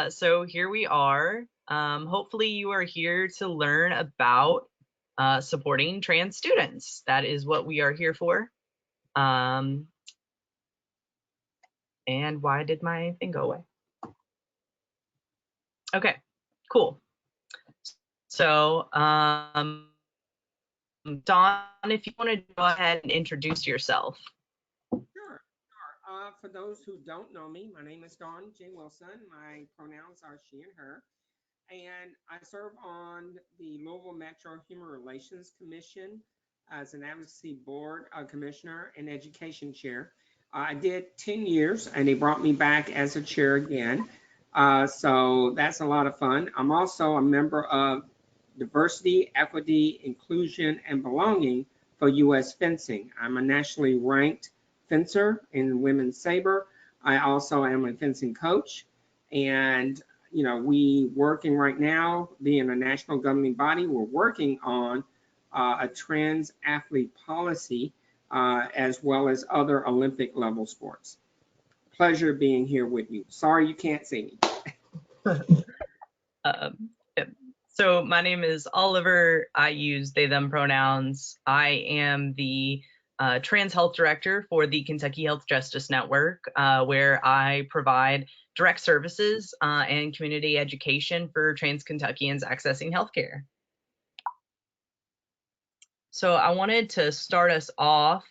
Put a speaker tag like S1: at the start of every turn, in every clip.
S1: So here we are. Hopefully you are here to learn about supporting trans students. That is what we are here for. Um, and why did my thing go away? Okay, cool. So, Dawn, if you want to go ahead and introduce yourself.
S2: Sure, sure. For those who don't know me, my name is Dawn J. Wilson. My pronouns are she and her. And I serve on the Louisville Metro Human Relations Commission as an advocacy board commissioner and education chair. I did 10 years and they brought me back as a chair again. So that's a lot of fun. I'm also a member of Diversity, Equity, Inclusion, and Belonging for U.S. Fencing. I'm a nationally ranked fencer in women's saber. I also am a fencing coach. And, we working right now, being a national governing body, we're working on a trans athlete policy as well as other Olympic level sports. Pleasure being here with you. Sorry you can't see me.
S1: Yep. So my name is Oliver. I use they, them pronouns. I am the trans health director for the Kentucky Health Justice Network, where I provide direct services and community education for trans Kentuckians accessing healthcare. So I wanted to start us off.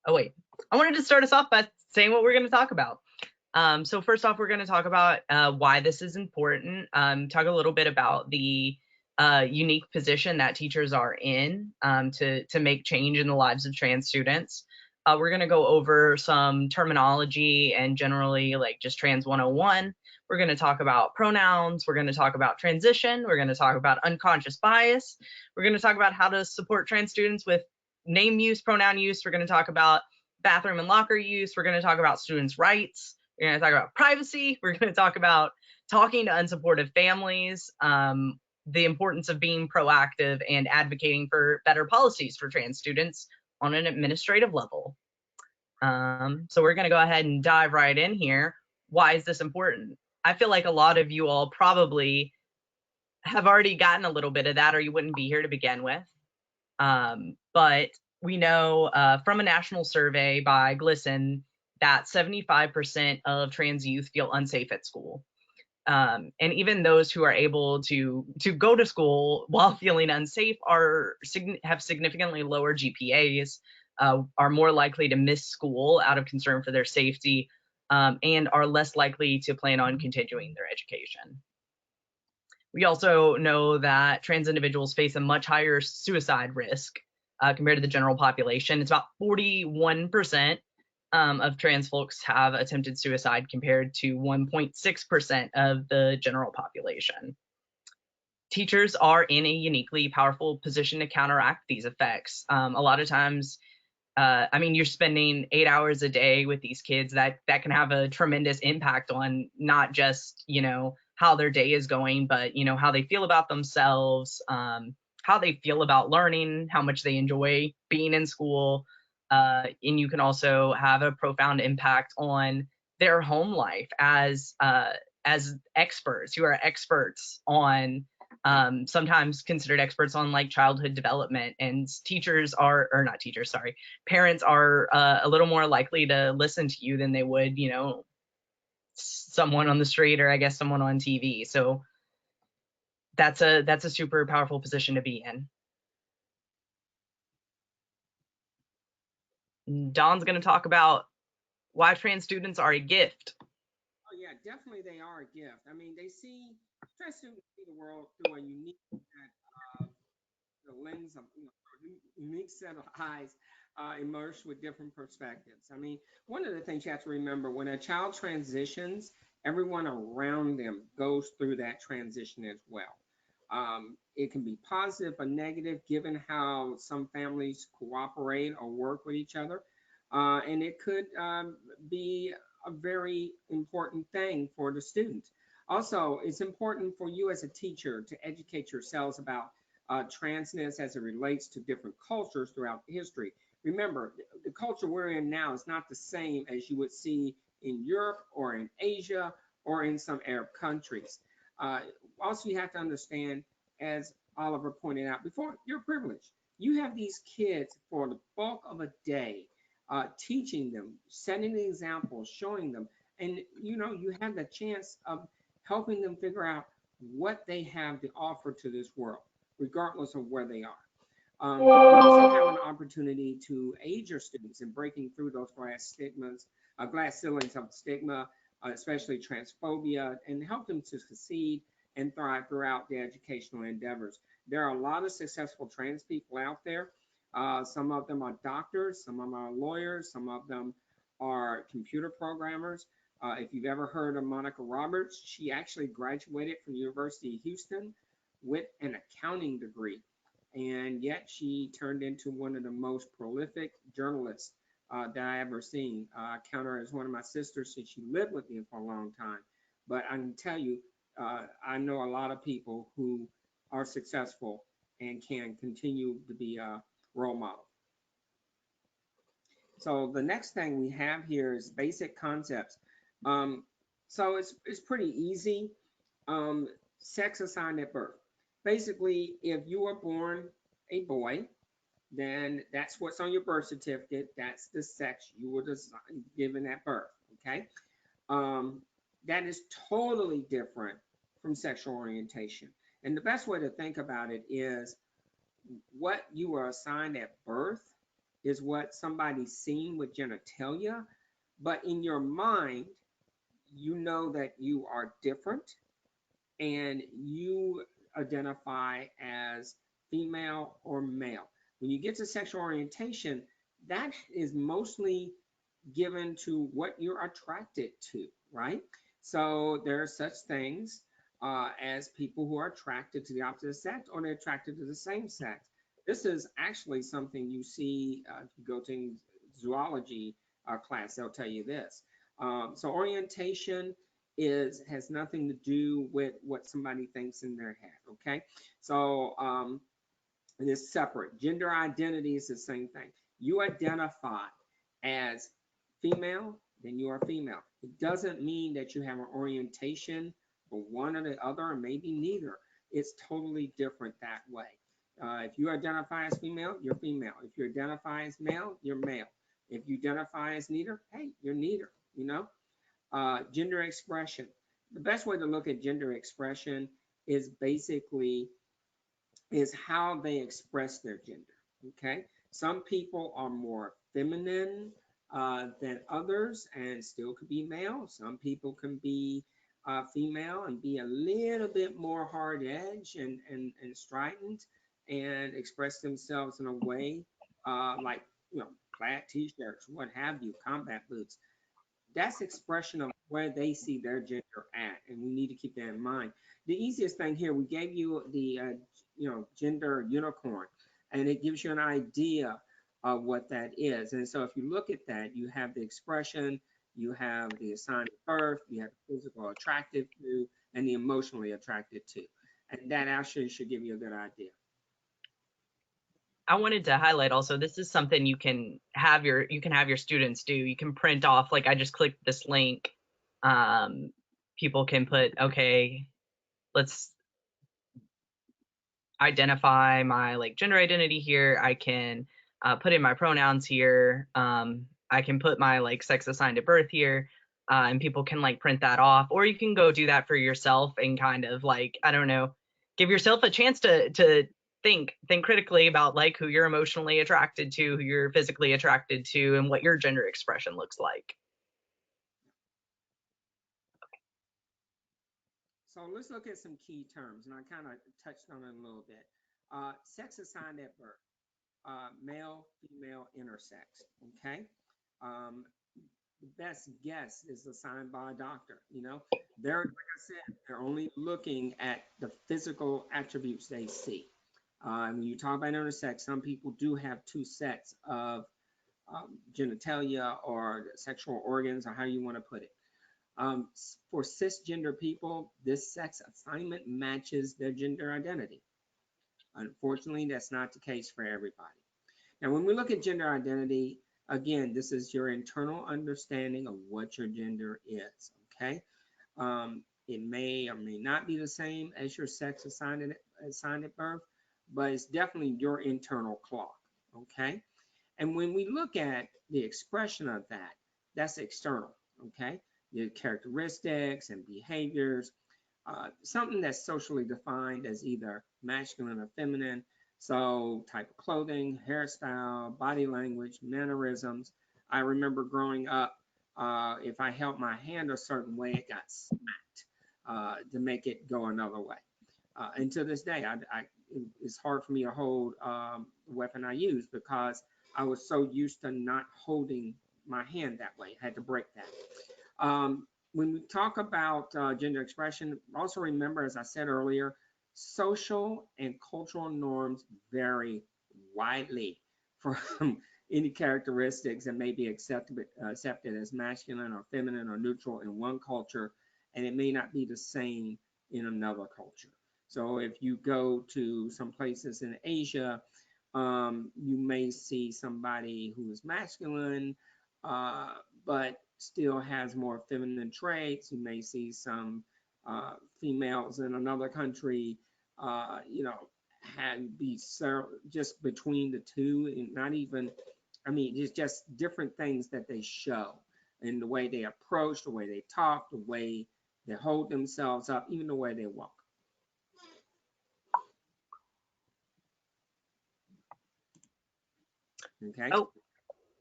S1: Oh, wait. I wanted to start us off by saying what we're going to talk about. So first off, we're going to talk about why this is important, talk a little bit about the unique position that teachers are in to make change in the lives of trans students. We're going to go over some terminology and generally like just trans 101. We're going to talk about pronouns. We're going to talk about transition. We're going to talk about unconscious bias. We're going to talk about how to support trans students with name use, pronoun use. We're going to talk about bathroom and locker use. We're going to talk about students' rights. We're going to talk about privacy. We're going to talk about talking to unsupportive families, the importance of being proactive and advocating for better policies for trans students on an administrative level. So we're going to go ahead and dive right in here. Why is this important? I feel like a lot of you all probably have already gotten a little bit of that, or you wouldn't be here to begin with. But we know from a national survey by GLSEN that 75% of trans youth feel unsafe at school. And even those who are able to go to school while feeling unsafe have significantly lower GPAs, are more likely to miss school out of concern for their safety, and are less likely to plan on continuing their education. We also know that trans individuals face a much higher suicide risk compared to the general population. It's about 41% of trans folks have attempted suicide compared to 1.6% of the general population. Teachers are in a uniquely powerful position to counteract these effects. A lot of times, you're spending 8 hours a day with these kids that can have a tremendous impact on not just, how their day is going, but, how they feel about themselves, how they feel about learning, how much they enjoy being in school. And you can also have a profound impact on their home life as experts who are experts on sometimes considered experts on like childhood development, and teachers are, or not teachers, sorry, parents are a little more likely to listen to you than they would, someone on the street, or I guess someone on TV. So that's a super powerful position to be in. Don's going to talk about why trans students are a gift.
S2: Oh yeah, definitely they are a gift. I mean, trans students see the world through a unique the lens of a unique set of eyes immersed with different perspectives. I mean, one of the things you have to remember when a child transitions, everyone around them goes through that transition as well. It can be positive or negative given how some families cooperate or work with each other. And it could be a very important thing for the student. Also, it's important for you as a teacher to educate yourselves about transness as it relates to different cultures throughout history. Remember, the culture we're in now is not the same as you would see in Europe or in Asia or in some Arab countries. Uh, Also, you have to understand, as Oliver pointed out before, you're privileged. You have these kids for the bulk of a day, teaching them, setting the example, showing them, and you have the chance of helping them figure out what they have to offer to this world, regardless of where they are. You also have an opportunity to aid your students in breaking through those glass ceilings of stigma, especially transphobia, and help them to succeed and thrive throughout their educational endeavors. There are a lot of successful trans people out there. Some of them are doctors, some of them are lawyers, some of them are computer programmers. If you've ever heard of Monica Roberts, she actually graduated from the University of Houston with an accounting degree, and yet she turned into one of the most prolific journalists that I ever seen. I count her as one of my sisters since she lived with me for a long time. But I can tell you, I know a lot of people who are successful and can continue to be a role model. So the next thing we have here is basic concepts. Um, so it's pretty easy. Um, Sex assigned at birth. Basically, if you were born a boy, then that's what's on your birth certificate. That's the sex you were given at birth. Okay. Um, that is totally different from sexual orientation. And the best way to think about it is what you were assigned at birth is what somebody's seen with genitalia, but in your mind, you know that you are different and you identify as female or male. When you get to sexual orientation, that is mostly given to what you're attracted to, right? So there are such things as people who are attracted to the opposite sex or they're attracted to the same sex. This is actually something you see if you go to zoology class, they'll tell you this. So orientation has nothing to do with what somebody thinks in their head, okay? So it is separate. Gender identity is the same thing. You identify as female, then you are female. It doesn't mean that you have an orientation for one or the other, or maybe neither. It's totally different that way. If you identify as female, you're female. If you identify as male, you're male. If you identify as neither, hey, you're neither, you know? Gender expression. The best way to look at gender expression is basically is how they express their gender. Okay, some people are more feminine than others, and still could be male. Some people can be female and be a little bit more hard edge and strident, and express themselves in a way like plaid t-shirts, what have you, combat boots. That's expression of where they see their gender at, and we need to keep that in mind. The easiest thing here, we gave you the gender unicorn, and it gives you an idea of what that is. And so if you look at that, you have the expression, you have the assigned at birth, you have the physical attracted to, and the emotionally attracted to, and that actually should give you a good idea.
S1: I wanted to highlight also, this is something you can have your students do. You can print off, like I just clicked this link. People can put, okay, let's identify my like gender identity here. I can put in my pronouns here. I can put my like sex assigned at birth here. And people can like print that off, or you can go do that for yourself and kind of like, I don't know, give yourself a chance to think critically about like who you're emotionally attracted to, who you're physically attracted to, and what your gender expression looks like.
S2: So let's look at some key terms, and I kind of touched on it a little bit. Sex assigned at birth, male, female, intersex. Okay. Um, the best guess is assigned by a doctor. They're, like I said, they're only looking at the physical attributes they see. When you talk about intersex, some people do have two sets of genitalia or sexual organs, or how you want to put it. For cisgender people, this sex assignment matches their gender identity. Unfortunately, that's not the case for everybody. Now, when we look at gender identity, again, this is your internal understanding of what your gender is, okay? It may or may not be the same as your sex assigned at birth, but it's definitely your internal clock. Okay. And when we look at the expression of that, that's external. Okay. Your characteristics and behaviors, something that's socially defined as either masculine or feminine. So, type of clothing, hairstyle, body language, mannerisms. I remember growing up, if I held my hand a certain way, it got smacked to make it go another way. And to this day, it's hard for me to hold the weapon I use because I was so used to not holding my hand that way. I had to break that. When we talk about gender expression, also remember, as I said earlier, social and cultural norms vary widely from any characteristics that may be accepted as masculine or feminine or neutral in one culture, and it may not be the same in another culture. So if you go to some places in Asia, you may see somebody who is masculine, uh, but still has more feminine traits. You may see some females in another country, had be just between the two, and not even, I mean, it's just different things that they show in the way they approach, the way they talk, the way they hold themselves up, even the way they walk. Okay.
S1: Oh,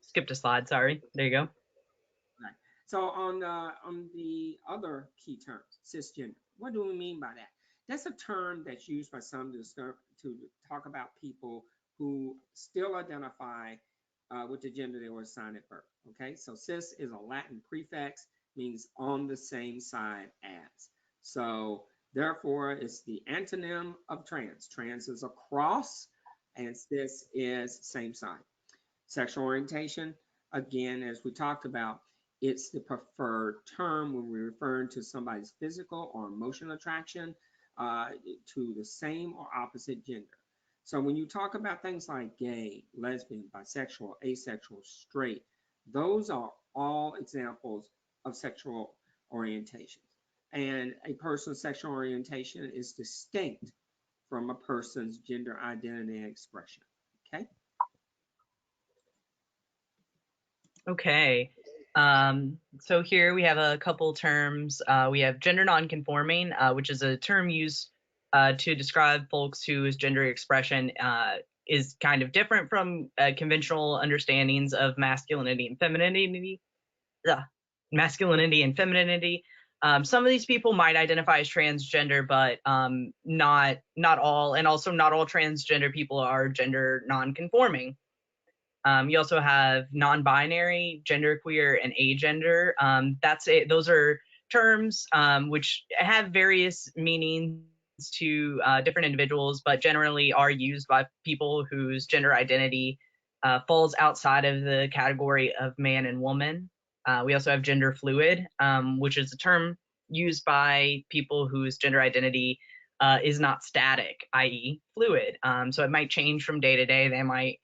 S1: skipped a slide. Sorry. There you go.
S2: Right. So on the other key terms, cisgender, what do we mean by that? That's a term that's used by some to talk about people who still identify with the gender they were assigned at birth. Okay, so cis is a Latin prefix, means on the same side as. So therefore, it's the antonym of trans. Trans is a cross, and cis is same side. Sexual orientation, again, as we talked about, it's the preferred term when we're referring to somebody's physical or emotional attraction uh, to the same or opposite gender. So when you talk about things like gay, lesbian, bisexual, asexual, straight, those are all examples of sexual orientation. And a person's sexual orientation is distinct from a person's gender identity and expression. Okay?
S1: Okay. So here we have a couple terms. We have gender nonconforming, which is a term used to describe folks whose gender expression is kind of different from conventional understandings of masculinity and femininity. Ugh, masculinity and femininity. Some of these people might identify as transgender, but not all, and also not all transgender people are gender nonconforming. You also have non-binary, genderqueer, and agender. That's it. Those are terms which have various meanings to different individuals, but generally are used by people whose gender identity falls outside of the category of man and woman. We also have gender fluid, which is a term used by people whose gender identity is not static, i.e., fluid. So it might change from day to day. They might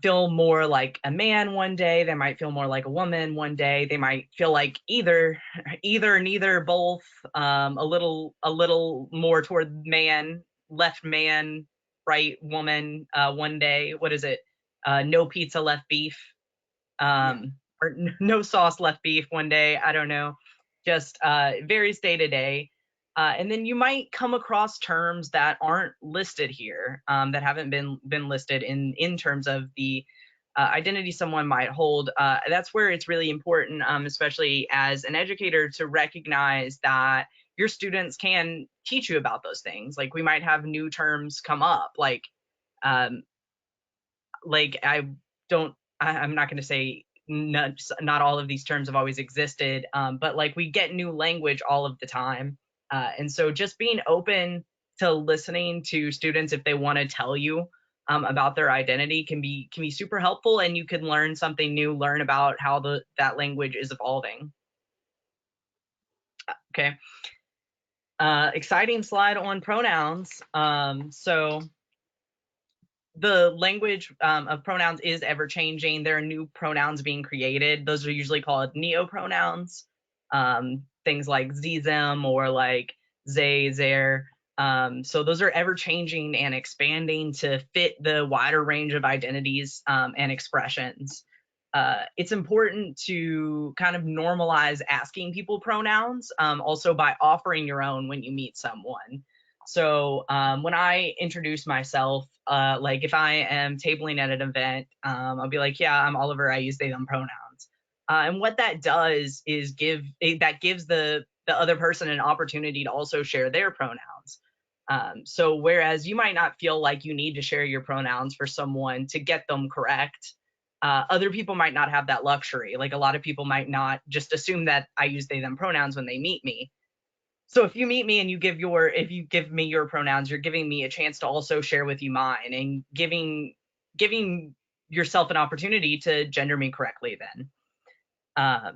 S1: feel more like a man one day. They might feel more like a woman one day. They might feel like neither, both. A little more toward man, left man, right woman. One day, what is it? No pizza, left beef.
S2: Yeah.
S1: Or no sauce, left beef. One day, I don't know. Just varies day to day. And then you might come across terms that aren't listed here, that haven't been listed in terms of the identity someone might hold. That's where it's really important, especially as an educator, to recognize that your students can teach you about those things. Like we might have new terms come up, um, like I'm not going to say not all of these terms have always existed, but like we get new language all of the time, and so just being open to listening to students if they want to tell you about their identity can be super helpful, and you can learn something new, learn about how that language is evolving. Okay. Exciting slide on pronouns. So the language of pronouns is ever changing. There are new pronouns being created. Those are usually called neopronouns. things like sie, them, or like they, their. So those are ever changing and expanding to fit the wider range of identities and expressions. It's important to kind of normalize asking people pronouns, also by offering your own when you meet someone. So when I introduce myself, like if I am tabling at an event, I'll be like, "Yeah, I'm Oliver. I use they them pronouns." And what that does is that gives the other person an opportunity to also share their pronouns. So whereas you might not feel like you need to share your pronouns for someone to get them correct, other people might not have that luxury. Like a lot of people might not just assume that I use they them pronouns when they meet me. So if you meet me and if you give me your pronouns, you're giving me a chance to also share with you mine, and giving yourself an opportunity to gender me correctly then.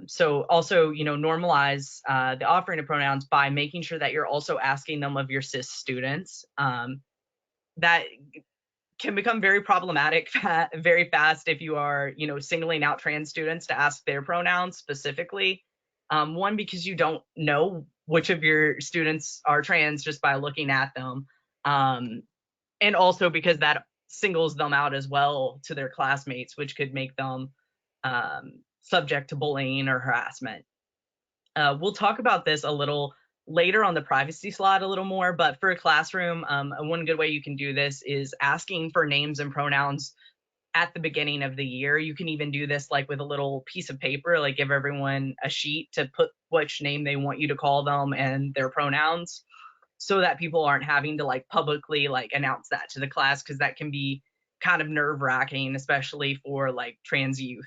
S1: So also, normalize the offering of pronouns by making sure that you're also asking them of your cis students. That can become very problematic very fast if you are, singling out trans students to ask their pronouns specifically. One, because you don't know which of your students are trans just by looking at them. And also because that singles them out as well to their classmates, which could make them subject to bullying or harassment. We'll talk about this a little later on the privacy slide a little more, but for a classroom, one good way you can do this is asking for names and pronouns at the beginning of the year. You can even do this like with a little piece of paper, like give everyone a sheet to put which name they want you to call them and their pronouns, so that people aren't having to like publicly like announce that to the class, because that can be kind of nerve wracking, especially for like trans youth.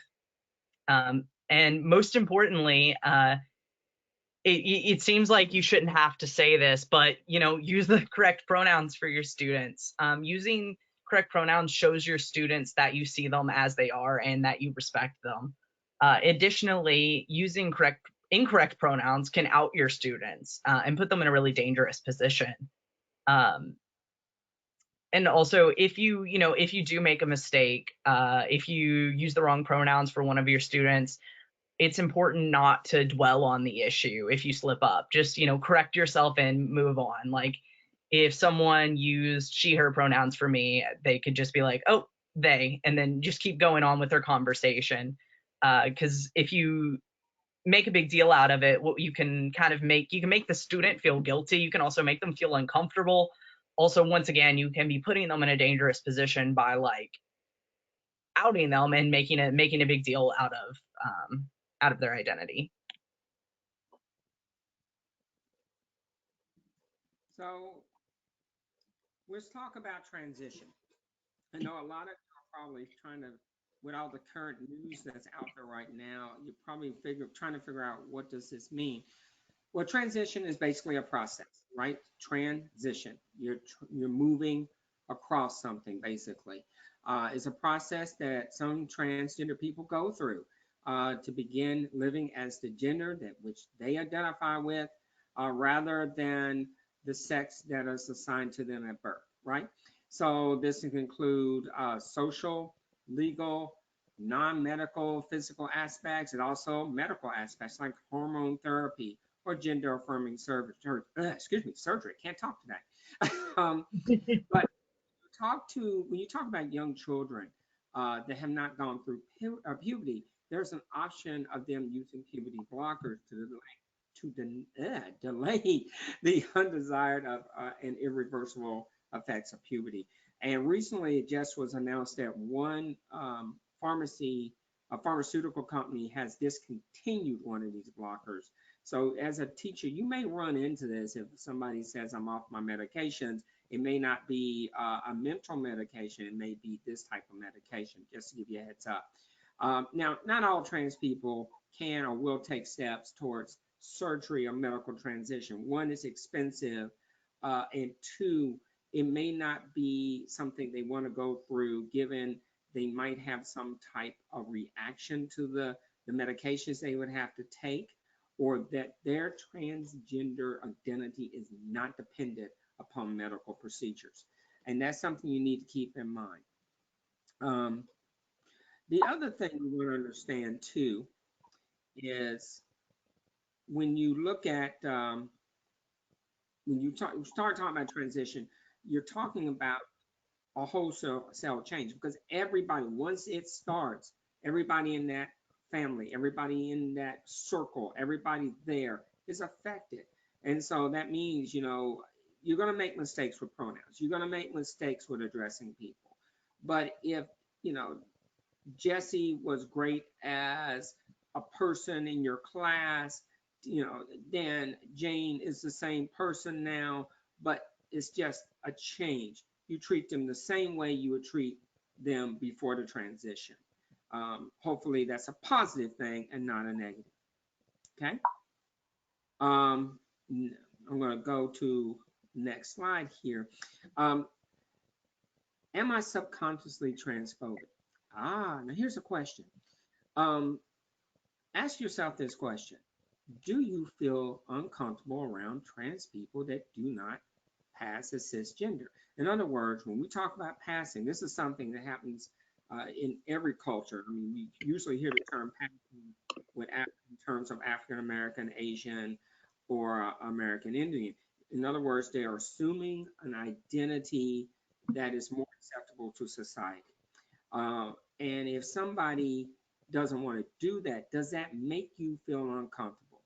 S1: And most importantly, it seems like you shouldn't have to say this, but use the correct pronouns for your students. Using correct pronouns shows your students that you see them as they are and that you respect them. Additionally, using incorrect pronouns can out your students and put them in a really dangerous position. Um, and also, if you do make a mistake, if you use the wrong pronouns for one of your students, it's important not to dwell on the issue. If you slip up, just correct yourself and move on. Like if someone used she her pronouns for me, they could just be like, "Oh, they," and then just keep going on with their conversation. Because if you make a big deal out of it, what you can kind of make the student feel guilty. You can also make them feel uncomfortable. Also, once again, you can be putting them in a dangerous position by like outing them and making a big deal out of their identity.
S2: So let's talk about transition. I know a lot of you are probably trying to, with all the current news that's out there right now, you're probably trying to figure out what does this mean. Well, transition is basically a process, right? Transition. You're moving across something basically. It's a process that some transgender people go through to begin living as the gender that which they identify with, rather than the sex that is assigned to them at birth, right? So this can include social, legal, non-medical, physical aspects, and also medical aspects like hormone therapy or gender affirming surgery. Can't talk today. But when you talk about young children that have not gone through puberty, there's an option of them using puberty blockers delay the undesired and irreversible effects of puberty. And recently, it just was announced that one a pharmaceutical company, has discontinued one of these blockers. So, as a teacher, you may run into this if somebody says, "I'm off my medications." It may not be a mental medication, it may be this type of medication, just to give you a heads up. Now, not all trans people can or will take steps towards surgery or medical transition. One, is expensive, and two, it may not be something they want to go through, given they might have some type of reaction to the medications they would have to take, or that their transgender identity is not dependent upon medical procedures. And that's something you need to keep in mind. Um, the other thing we want to understand too is when you look at when you start talking about transition, you're talking about a wholesale cell change because everybody, once it starts, everybody in that family, everybody in that circle, everybody there is affected. And so that means, you're going to make mistakes with pronouns. You're going to make mistakes with addressing people. But if, you know, Jesse was great as a person in your class, then Jane is the same person now, but it's just a change. You treat them the same way you would treat them before the transition. Hopefully, that's a positive thing and not a negative. Okay. Um, I'm going to go to next slide here. Um, am I subconsciously transphobic? Now here's a question. Um, ask yourself this question. Do you feel uncomfortable around trans people that do not pass as cisgender? In other words, when we talk about passing, this is something that happens in every culture. I mean, we usually hear the term passing in terms of African American, Asian, or American Indian. In other words, they are assuming an identity that is more acceptable to society. And if somebody doesn't want to do that, does that make you feel uncomfortable?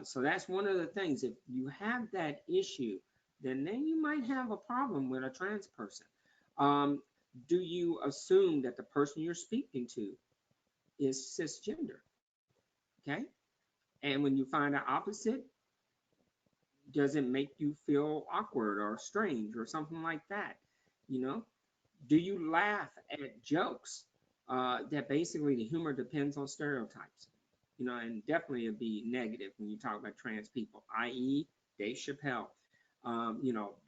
S2: So that's one of the things. If you have that issue, then you might have a problem with a trans person. Um, do you assume that the person you're speaking to is cisgender? Okay. And when you find the opposite, does it make you feel awkward or strange or something like that? You know, do you laugh at jokes that basically the humor depends on stereotypes? And definitely it'd be negative when you talk about trans people, i.e., Dave Chappelle.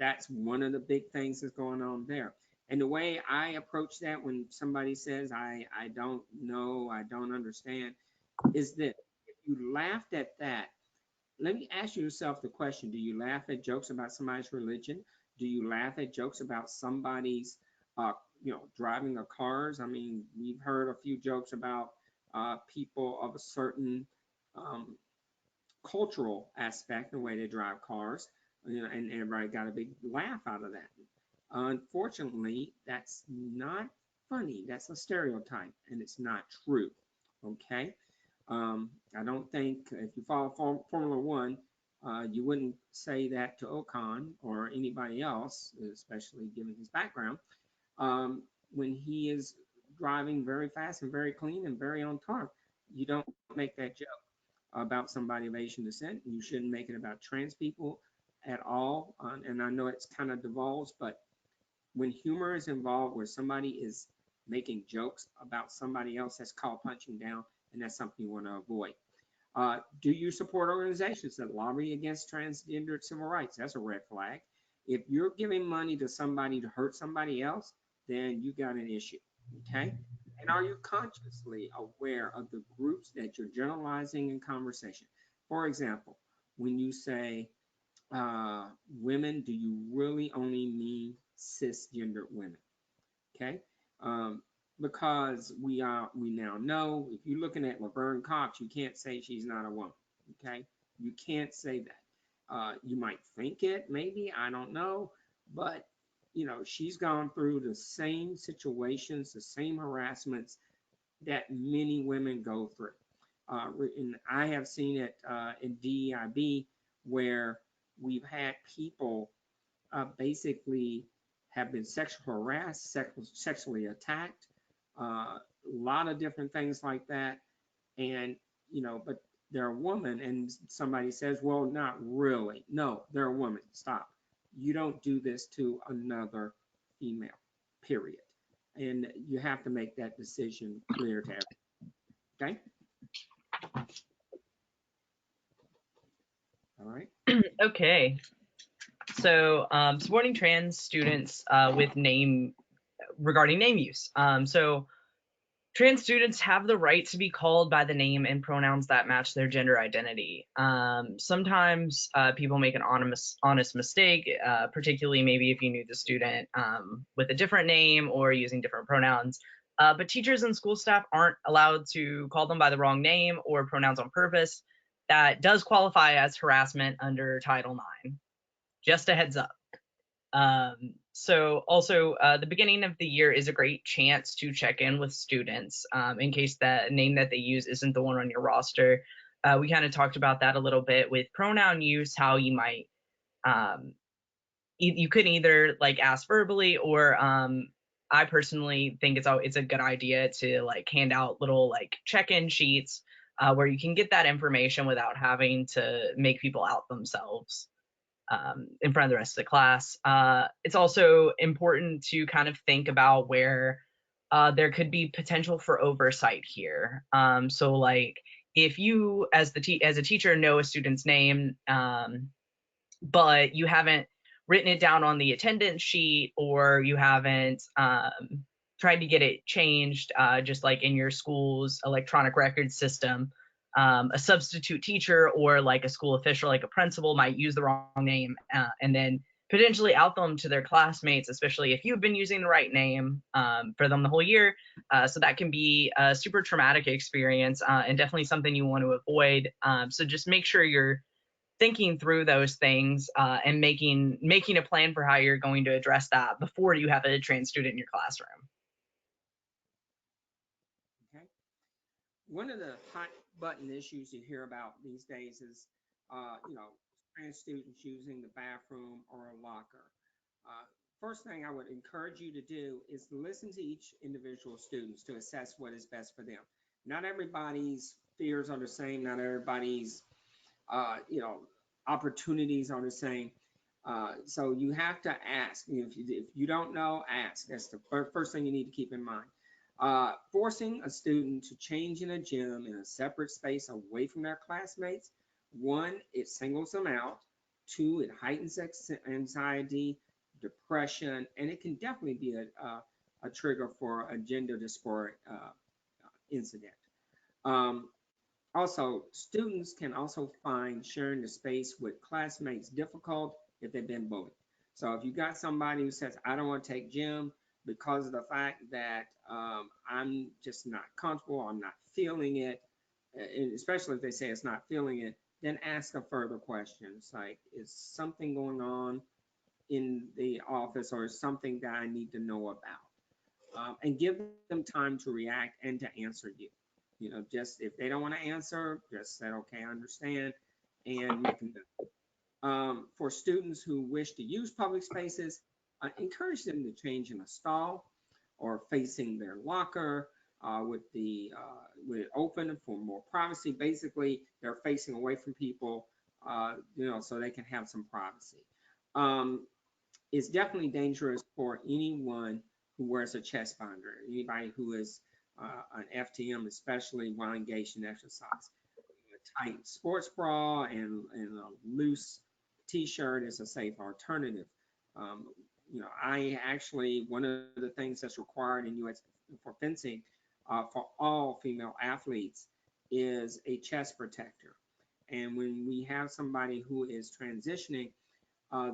S2: That's one of the big things that's going on there. And the way I approach that when somebody says, I don't know, I don't understand, is that if you laughed at that, let me ask yourself the question. Do you laugh at jokes about somebody's religion? Do you laugh at jokes about somebody's uh, driving of cars? I mean, we've heard a few jokes about people of a certain um, cultural aspect, the way they drive cars, and everybody got a big laugh out of that. Unfortunately, that's not funny. That's a stereotype, and it's not true. Okay. I don't think if you follow Formula One, you wouldn't say that to Ocon or anybody else, especially given his background, when he is driving very fast and very clean and very on target. You don't make that joke about somebody of Asian descent. You shouldn't make it about trans people at all. And I know it's kind of divulged, but when humor is involved, where somebody is making jokes about somebody else, that's called punching down, and that's something you want to avoid. Do you support organizations that lobby against transgender civil rights? That's a red flag. If you're giving money to somebody to hurt somebody else, then you got an issue. Okay. And are you consciously aware of the groups that you're generalizing in conversation? For example, when you say women, do you really only mean cisgender women? Okay. Um, because we now know if you're looking at Laverne Cox, you can't say she's not a woman. Okay, you can't say that. You might think it, maybe, I don't know, but she's gone through the same situations, the same harassments that many women go through. And I have seen it in DEIB where we've had people basically have been sexually harassed, sexually attacked, a lot of different things like that. And, but they're a woman, and somebody says, well, not really. No, they're a woman. Stop. You don't do this to another female, period. And you have to make that decision clear to everyone. Okay? All right.
S1: Okay. So supporting trans students with regarding name use. So trans students have the right to be called by the name and pronouns that match their gender identity. Sometimes people make an honest mistake, particularly maybe if you knew the student with a different name or using different pronouns. But teachers and school staff aren't allowed to call them by the wrong name or pronouns on purpose. that does qualify as harassment under Title IX. Just a heads up. So also, the beginning of the year is a great chance to check in with students in case that name that they use isn't the one on your roster. We kind of talked about that a little bit with pronoun use, how you might um, you could either like ask verbally, or I personally think it's a good idea to like hand out little like check-in sheets where you can get that information without having to make people out themselves in front of the rest of the class. It's also important to kind of think about where there could be potential for oversight here. So like if you as a teacher know a student's name, but you haven't written it down on the attendance sheet, or you haven't tried to get it changed, just like in your school's electronic record system, a substitute teacher or like a school official, like a principal, might use the wrong name and then potentially out them to their classmates, especially if you've been using the right name for them the whole year. So that can be a super traumatic experience and definitely something you want to avoid. So just make sure you're thinking through those things and making a plan for how you're going to address that before you have a trans student in your classroom.
S2: Okay. One of the hot button issues you hear about these days is, trans students using the bathroom or a locker. Uh, First thing I would encourage you to do is listen to each individual students to assess what is best for them. Not everybody's fears are the same. Not everybody's, uh, you know, opportunities are the same. So you have to ask. If you don't know, ask. That's the first thing you need to keep in mind. Forcing a student to change in a gym in a separate space away from their classmates, one, it singles them out. Two, it heightens anxiety, depression, and it can definitely be a trigger for a gender dysphoria incident. Um, Also, students can also find sharing the space with classmates difficult if they've been bullied. So if you got somebody who says, I don't want to take gym because of the fact that I'm just not comfortable, I'm not feeling it, and especially if they say it's not feeling it, then ask a further questions like, is something going on in the office, or is something that I need to know about? And give them time to react and to answer you. Just if they don't want to answer, just say, okay, I understand, and you can go. For students who wish to use public spaces, encourage them to change in a stall or facing their locker with it open for more privacy. Basically, they're facing away from people, so they can have some privacy. Um, it's definitely dangerous for anyone who wears a chest binder, anybody who is an FTM, especially while engaged in exercise. A tight sports bra and a loose t-shirt is a safe alternative. Um, I actually, one of the things that's required in US for fencing for all female athletes is a chest protector. And when we have somebody who is transitioning,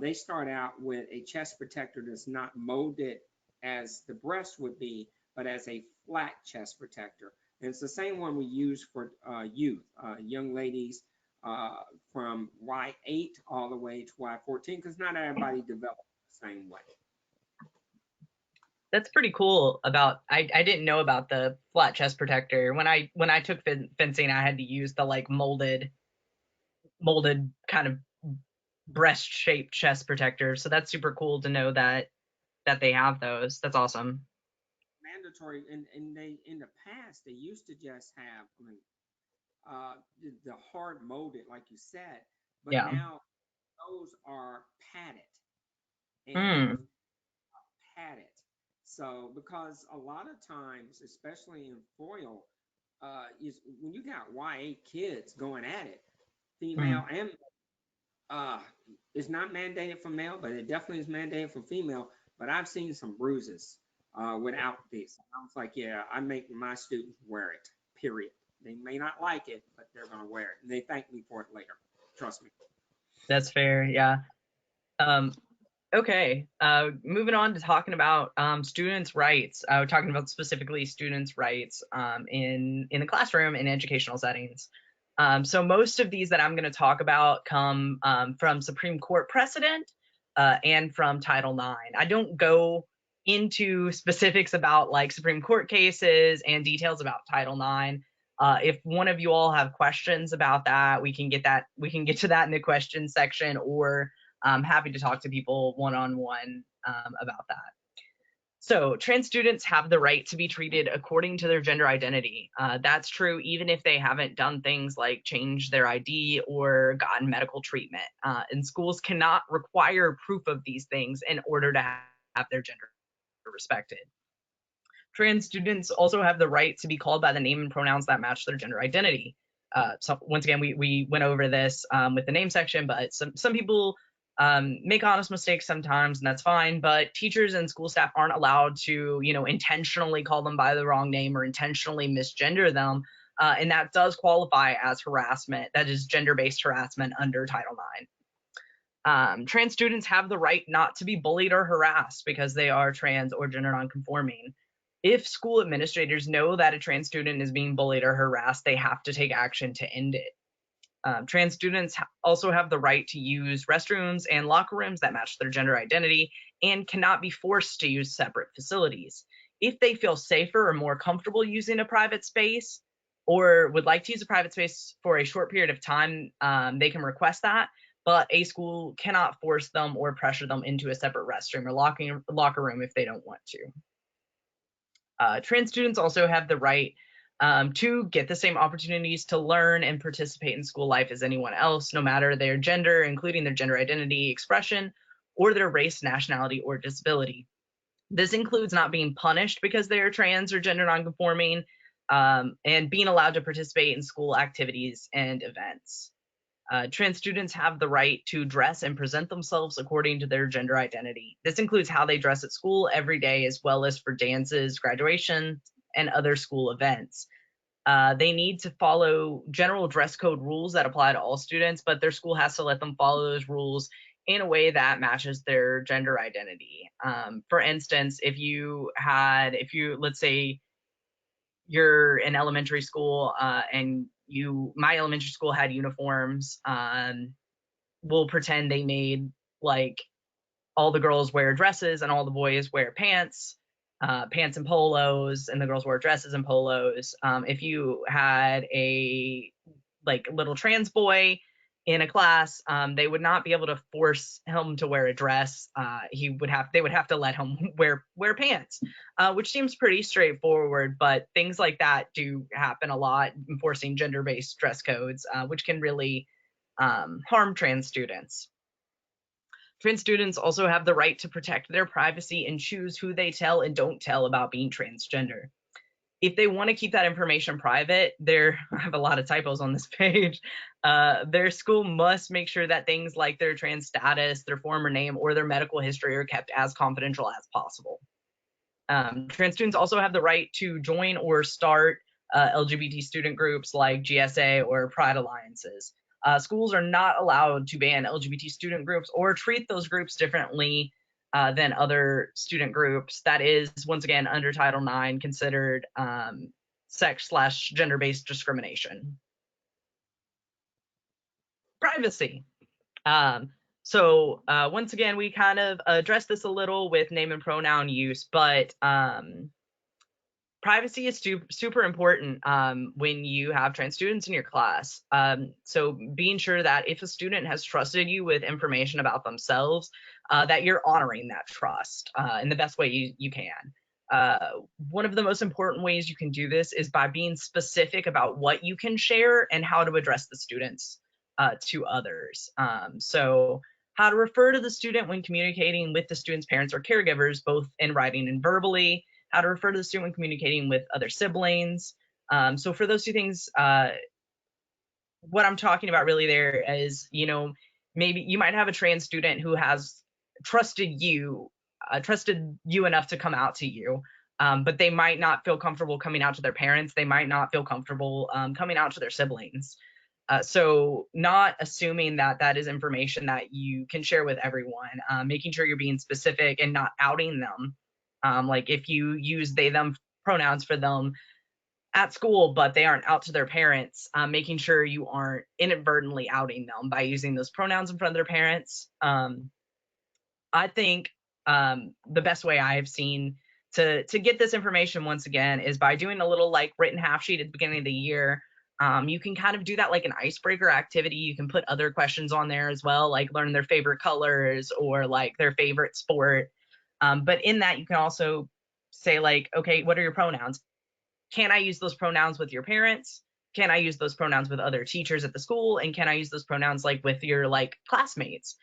S2: they start out with a chest protector that's not molded as the breast would be, but as a flat chest protector. And it's the same one we use for youth, young ladies uh, from Y8 all the way to Y14, because not everybody develops the same way.
S1: That's pretty cool. About I didn't know about the flat chest protector. When I took fencing, I had to use the like molded kind of breast shaped chest protector. So that's super cool to know that they have those. That's awesome.
S2: Mandatory, and they in the past they used to just have, the hard molded, like you said, but
S1: Yeah.
S2: now those are padded, and
S1: Hmm.
S2: padded. So because a lot of times, especially in foil, is when you got Y8 kids going at it,
S1: Hmm.
S2: female and uh, it's not mandated for male, but it definitely is mandated for female. But I've seen some bruises without this. I was like, yeah, I make my students wear it. Period. They may not like it, but they're gonna wear it, and they thank me for it later. Trust me.
S1: That's fair. Yeah. Um, Okay, moving on to talking about students' rights. We're talking about specifically students' rights in the classroom in educational settings. So most of these that I'm going to talk about come from Supreme Court precedent and from Title IX. I don't go into specifics about like Supreme Court cases and details about Title IX. If one of you all have questions about that, we can get to that in the question section, or I'm happy to talk to people one-on-one about that. So trans students have the right to be treated according to their gender identity. That's true even if they haven't done things like change their ID or gotten medical treatment. And schools cannot require proof of these things in order to have their gender respected. Trans students also have the right to be called by the name and pronouns that match their gender identity. So once again, we went over this with the name section, but some people make honest mistakes sometimes, and that's fine. But teachers and school staff aren't allowed to, intentionally call them by the wrong name or intentionally misgender them, and that does qualify as harassment. That is gender-based harassment under Title IX. Trans students have the right not to be bullied or harassed because they are trans or gender nonconforming. If school administrators know that a trans student is being bullied or harassed, they have to take action to end it. Trans students also have the right to use restrooms and locker rooms that match their gender identity and cannot be forced to use separate facilities. If they feel safer or more comfortable using a private space or would like to use a private space for a short period of time, they can request that, but a school cannot force them or pressure them into a separate restroom or locker room if they don't want to. Trans students also have the right to get the same opportunities to learn and participate in school life as anyone else, no matter their gender, including their gender identity expression, or their race, nationality, or disability. This includes not being punished because they are trans or gender nonconforming, and being allowed to participate in school activities and events. Trans students have the right to dress and present themselves according to their gender identity. This includes how they dress at school every day, as well as for dances, graduation, and other school events. They need to follow general dress code rules that apply to all students, but their school has to let them follow those rules in a way that matches their gender identity. For instance, let's say you're in elementary school and my elementary school had uniforms. We'll pretend they made like all the girls wear dresses and all the boys wear pants and polos, and the girls wear dresses and polos. If you had a like little trans boy in a class, they would not be able to force him to wear a dress. They would have to let him wear pants, which seems pretty straightforward. But things like that do happen a lot, enforcing gender-based dress codes, which can really harm trans students. Trans students also have the right to protect their privacy and choose who they tell and don't tell about being transgender. If they want to keep that information private, I have a lot of typos on this page. Their school must make sure that things like their trans status, their former name, or their medical history are kept as confidential as possible. Trans students also have the right to join or start LGBT student groups like GSA or Pride Alliances. Schools are not allowed to ban LGBT student groups or treat those groups differently than other student groups. That is, once again, under Title IX, considered sex/gender-based discrimination. Privacy. So once again, we kind of addressed this a little with name and pronoun use, but privacy is super important when you have trans students in your class. So being sure that if a student has trusted you with information about themselves, that you're honoring that trust in the best way you can. One of the most important ways you can do this is by being specific about what you can share and how to address the students to others. So how to refer to the student when communicating with the student's parents or caregivers, both in writing and verbally, how to refer to the student when communicating with other siblings. So for those two things, what I'm talking about really there is, maybe you might have a trans student who has trusted you enough to come out to you, but they might not feel comfortable coming out to their parents. They might not feel comfortable coming out to their siblings. So not assuming that is information that you can share with everyone, making sure you're being specific and not outing them. Like if you use they, them pronouns for them, at school, but they aren't out to their parents, making sure you aren't inadvertently outing them by using those pronouns in front of their parents. I think the best way I have seen to get this information once again is by doing a little like written half sheet at the beginning of the year. You can kind of do that like an icebreaker activity. You can put other questions on there as well, like learn their favorite colors or like their favorite sport. But in that, you can also say like, okay, what are your pronouns? Can I use those pronouns with your parents? Can I use those pronouns with other teachers at the school? And can I use those pronouns like with your like classmates?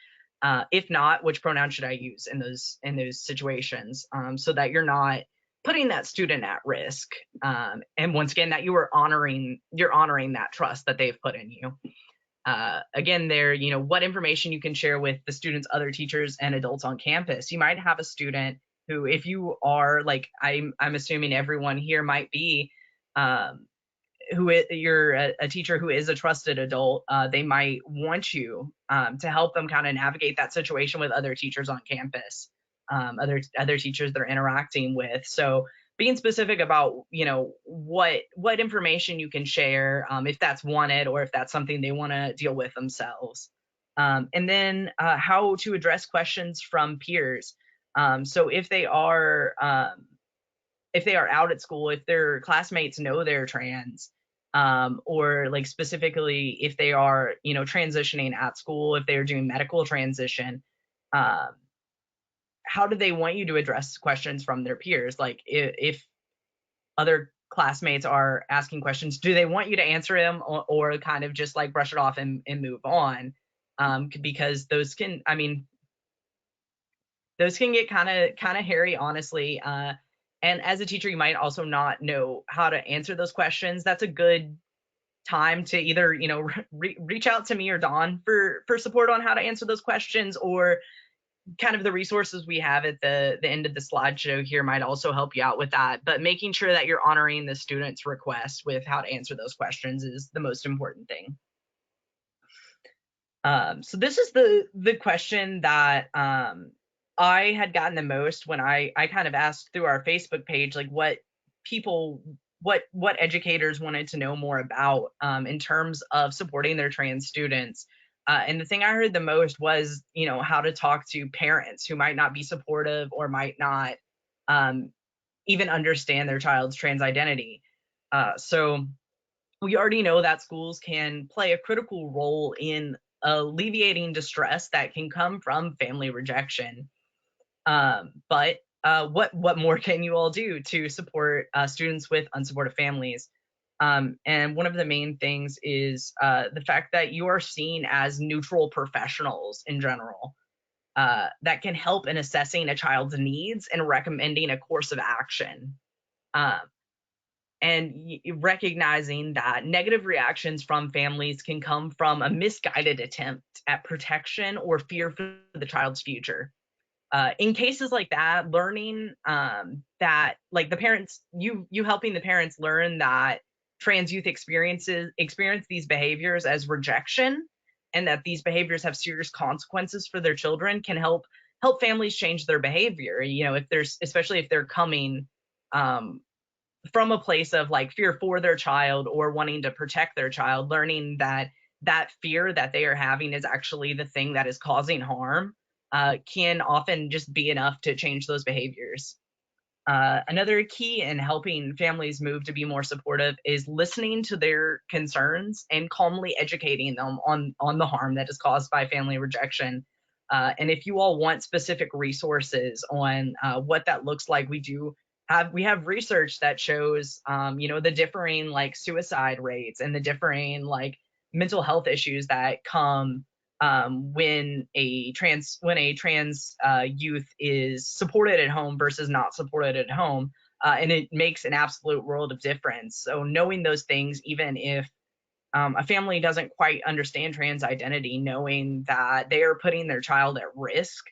S1: If not, which pronoun should I use in those situations, so that you're not putting that student at risk, and once again that you're honoring that trust that they've put in you. Again, there, what information you can share with the students, other teachers, and adults on campus. You might have a student who, if you are like, I'm assuming everyone here might be, um, you're a teacher who is a trusted adult. They might want you to help them kind of navigate that situation with other teachers on campus, other teachers they're interacting with. So being specific about what information you can share, if that's wanted or if that's something they want to deal with themselves. And then how to address questions from peers. So if they are out at school, if their classmates know they're trans, or like specifically if they are, transitioning at school, if they're doing medical transition, um, how do they want you to address questions from their peers? Like if other classmates are asking questions, do they want you to answer them, or kind of just like brush it off and move on? Because those can get kind of hairy, honestly. And as a teacher, you might also not know how to answer those questions. That's a good time to either reach out to me or Dawn for support on how to answer those questions, or kind of the resources we have at the end of the slideshow here might also help you out with that. But making sure that you're honoring the student's request with how to answer those questions is the most important thing. So this is the question that I had gotten the most when I kind of asked through our Facebook page, like what people, what educators wanted to know more about, in terms of supporting their trans students. And the thing I heard the most was, how to talk to parents who might not be supportive or might not um, even understand their child's trans identity. So we already know that schools can play a critical role in alleviating distress that can come from family rejection. But what more can you all do to support students with unsupportive families? And one of the main things is the fact that you are seen as neutral professionals in general, that can help in assessing a child's needs and recommending a course of action. Um, and recognizing that negative reactions from families can come from a misguided attempt at protection or fear for the child's future. In cases like that, learning that like the parents, you helping the parents learn that trans youth experience these behaviors as rejection, and that these behaviors have serious consequences for their children, can help families change their behavior. If there's, especially if they're coming um, from a place of like fear for their child or wanting to protect their child, learning that that fear that they are having is actually the thing that is causing harm, can often just be enough to change those behaviors. Another key in helping families move to be more supportive is listening to their concerns and calmly educating them on the harm that is caused by family rejection. And if you all want specific resources on what that looks like, we have research that shows the differing like suicide rates and the differing like mental health issues that come when a trans youth is supported at home versus not supported at home, and it makes an absolute world of difference. So knowing those things, even if a family doesn't quite understand trans identity, knowing that they are putting their child at risk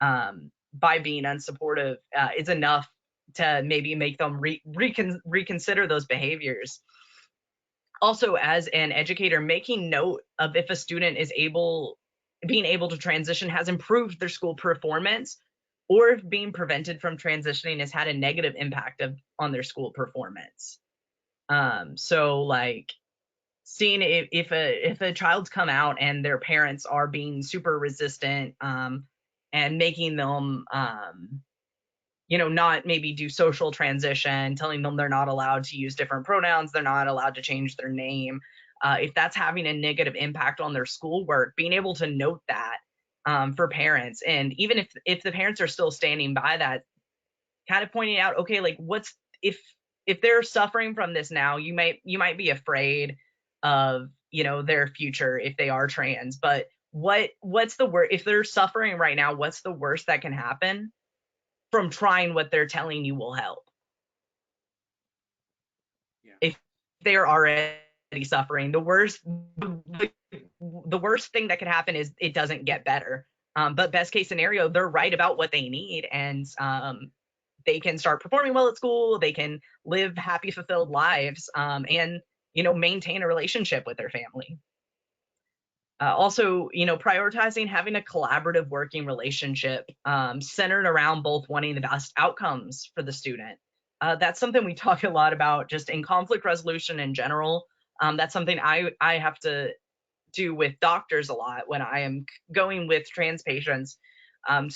S1: by being unsupportive is enough to maybe make them reconsider those behaviors. Also, as an educator, making note of if a student is being able to transition has improved their school performance, or if being prevented from transitioning has had a negative impact on their school performance. So like seeing if a child's come out and their parents are being super resistant, and making them, not maybe do social transition, telling them they're not allowed to use different pronouns, they're not allowed to change their name. If that's having a negative impact on their schoolwork, being able to note that, for parents, and even if the parents are still standing by that, kind of pointing out, okay, like what's if they're suffering from this now, you might be afraid of their future if they are trans, but what's the worst if they're suffering right now? What's the worst that can happen from trying what they're telling you will help?
S2: Yeah.
S1: If they're already suffering, the worst thing that could happen is it doesn't get better. But best case scenario, they're right about what they need, and they can start performing well at school. They can live happy, fulfilled lives, and maintain a relationship with their family. Also, prioritizing having a collaborative working relationship, centered around both wanting the best outcomes for the student. That's something we talk a lot about just in conflict resolution in general. That's something I have to do with doctors a lot when I am going with trans patients,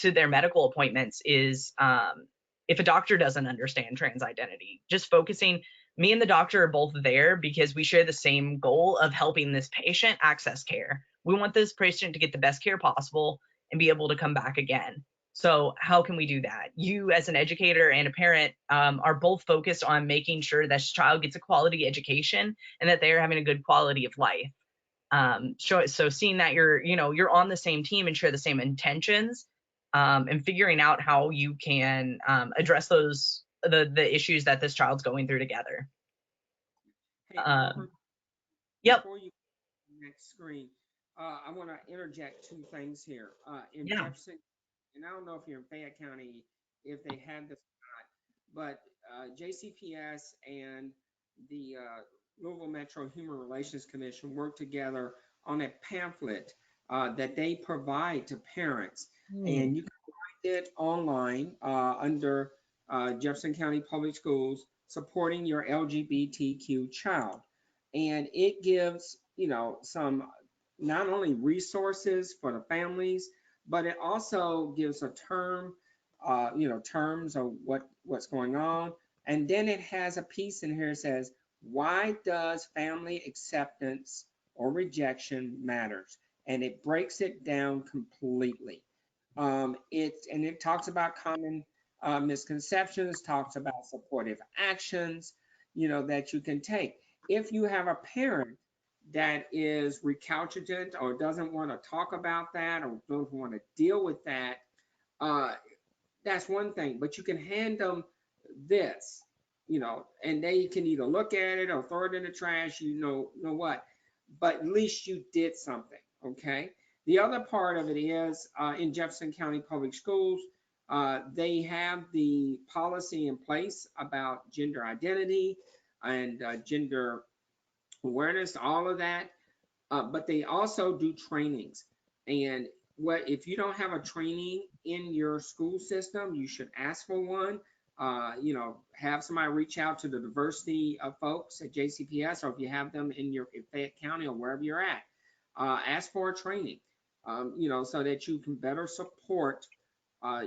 S1: to their medical appointments, is, if a doctor doesn't understand trans identity, just focusing. Me and the doctor are both there because we share the same goal of helping this patient access care. We want this patient to get the best care possible and be able to come back again. So how can we do that? You, as an educator and a parent, are both focused on making sure that this child gets a quality education and that they are having a good quality of life. So seeing that you're on the same team and share the same intentions, and figuring out how you can, address the issues that this child's going through together.
S2: Hey,
S1: um,
S2: Robert,
S1: yep.
S2: before you next screen, I want to interject two things here. In
S1: Yeah.
S2: Jefferson, and I don't know if you're in Fayette County, if they had this or not, but JCPS and the Louisville Metro Human Relations Commission work together on a pamphlet that they provide to parents,
S1: Hmm.
S2: and you can find it online under Jefferson County Public Schools supporting your LGBTQ child, and it gives some not only resources for the families, but it also gives a terms of what's going on. And then it has a piece in here that says, why does family acceptance or rejection matters? And it breaks it down completely. It talks about common misconceptions, talks about supportive actions, that you can take. If you have a parent that is recalcitrant or doesn't want to talk about that or doesn't want to deal with that, uh, that's one thing. But you can hand them this, and they can either look at it or throw it in the trash. Know what? But at least you did something. Okay. The other part of it is in Jefferson County Public Schools, they have the policy in place about gender identity and gender awareness, all of that. But they also do trainings. And what if you don't have a training in your school system, you should ask for one. Have somebody reach out to the diversity of folks at JCPS, or if you have them in your Fayette County or wherever you're at, ask for a training. So that you can better support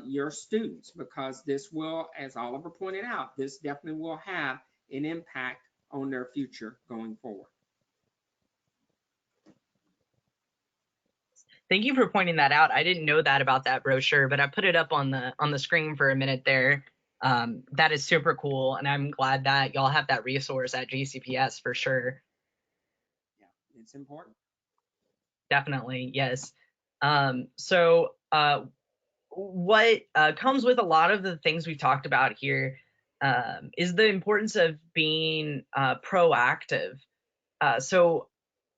S2: your students, because this will, as Oliver pointed out, this definitely will have an impact on their future going forward.
S1: Thank you for pointing that out. I didn't know that about that brochure, but I put it up on the screen for a minute there. That is super cool, and I'm glad that y'all have that resource at GCPS for sure.
S2: Yeah, it's important.
S1: Definitely, yes. So, what comes with a lot of the things we've talked about here, is the importance of being proactive. So,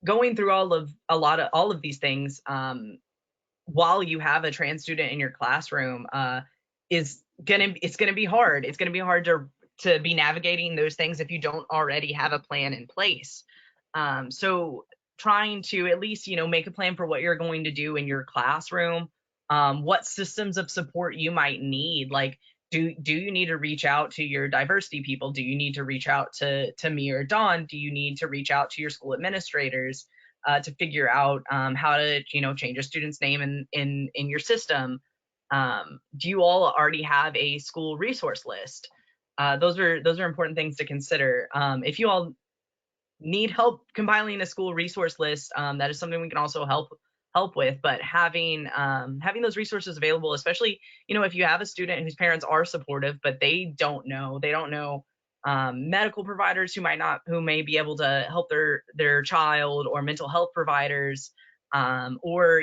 S1: going through all of these things, while you have a trans student in your classroom, it's gonna be hard. It's gonna be hard to be navigating those things if you don't already have a plan in place. So trying to at least make a plan for what you're going to do in your classroom, what systems of support you might need. Like, do you need to reach out to your diversity people? Do you need to reach out to me or Dawn? Do you need to reach out to your school administrators to figure out how to change a student's name in your system? Do you all already have a school resource list? Those are important things to consider. If you all need help compiling a school resource list, that is something we can also help with. But having those resources available, especially if you have a student whose parents are supportive but they don't know medical providers who may be able to help their child, or mental health providers, or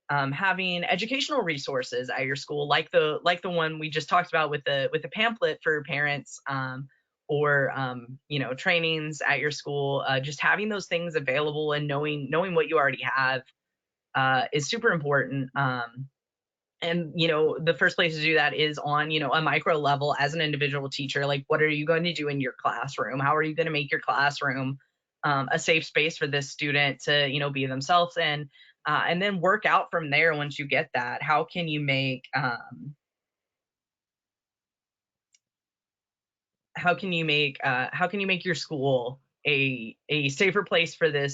S1: having educational resources at your school, like the one we just talked about with the pamphlet for parents, or trainings at your school. Just having those things available and knowing what you already have is super important. And the first place to do that is on a micro level as an individual teacher. Like, what are you going to do in your classroom? How are you going to make your classroom a safe space for this student to be themselves in? And then work out from there. Once you get that, how can you make your school a safer place for the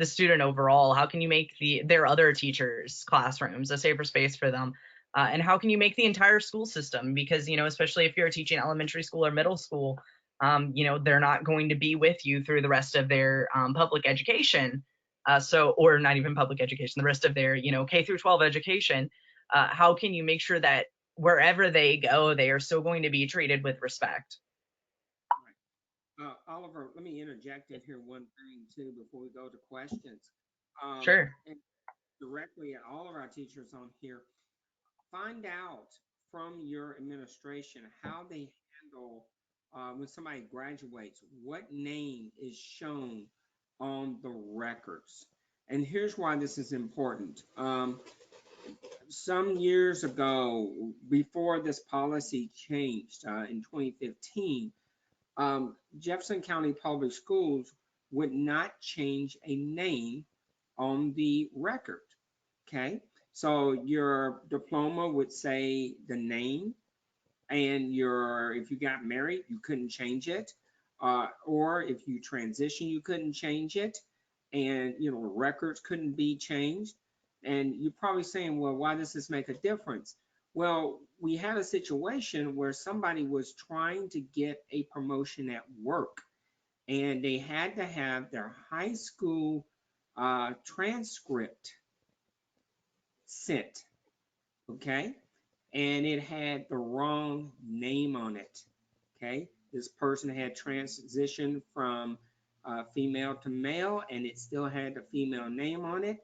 S1: student overall? How can you make their other teachers' classrooms a safer space for them? And how can you make the entire school system? Because especially if you're teaching elementary school or middle school, they're not going to be with you through the rest of their public education. Or not even public education, the rest of their K through 12 education. How can you make sure that wherever they go, they are still going to be treated with respect?
S2: Oliver, let me interject in here one thing too before we go to questions.
S1: Sure.
S2: And directly at all of our teachers on here, find out from your administration how they handle when somebody graduates, what name is shown on the records. And here's why this is important. Some years ago, before this policy changed in 2015, Jefferson County Public Schools would not change a name on the record. Okay, so your diploma would say the name, and if you got married, you couldn't change it, or if you transition, you couldn't change it, and records couldn't be changed. And you're probably saying, well, why does this make a difference? Well, we had a situation where somebody was trying to get a promotion at work, and they had to have their high school transcript sent. Okay, and it had the wrong name on it. Okay, this person had transitioned from female to male, and it still had the female name on it.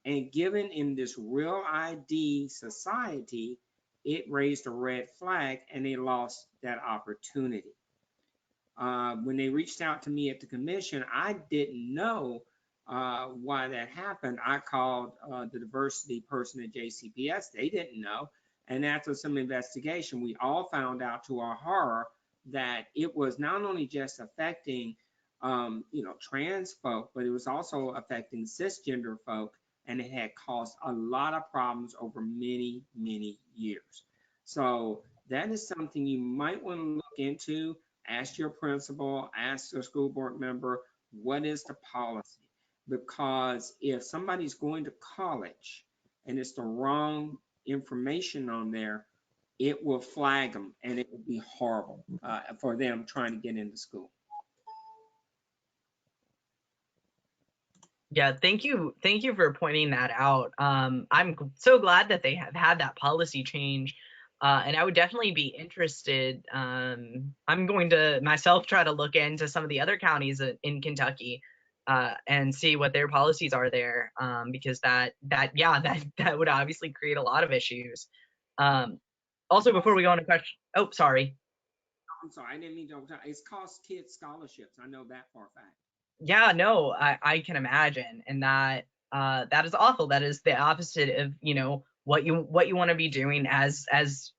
S2: And given in this real ID society, it raised a red flag, and they lost that opportunity. When they reached out to me at the commission, I didn't know why that happened. I called the diversity person at JCPS. They didn't know. And after some investigation, we all found out to our horror that it was not only just affecting, trans folk, but it was also affecting cisgender folk. And it had caused a lot of problems over many, many years. So that is something you might want to look into. Ask your principal, ask your school board member, what is the policy? Because if somebody's going to college and it's the wrong information on there, it will flag them, and it will be horrible for them trying to get into school.
S1: Yeah, thank you for pointing that out. I'm so glad that they have had that policy change, and I would definitely be interested. I'm going to myself try to look into some of the other counties in Kentucky, and see what their policies are there, because that would obviously create a lot of issues. Also, before we go on to question, oh, sorry.
S2: I'm sorry, I didn't mean to. It's cost kids scholarships. I know that for a fact.
S1: Yeah, no, I can imagine, and that is awful. That is the opposite of what you want to be doing as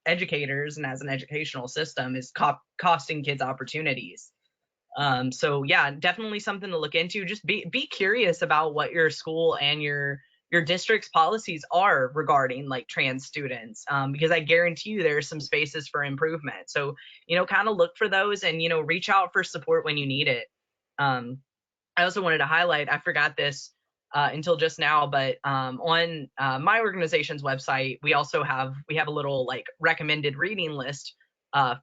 S1: educators and as an educational system, is costing kids opportunities. So yeah, definitely something to look into. Just be curious about what your school and your district's policies are regarding like trans students, because I guarantee you there are some spaces for improvement. So, kind of look for those and, reach out for support when you need it. Um, I also wanted to highlight, I forgot this until just now, but on my organization's website, we have a little like recommended reading list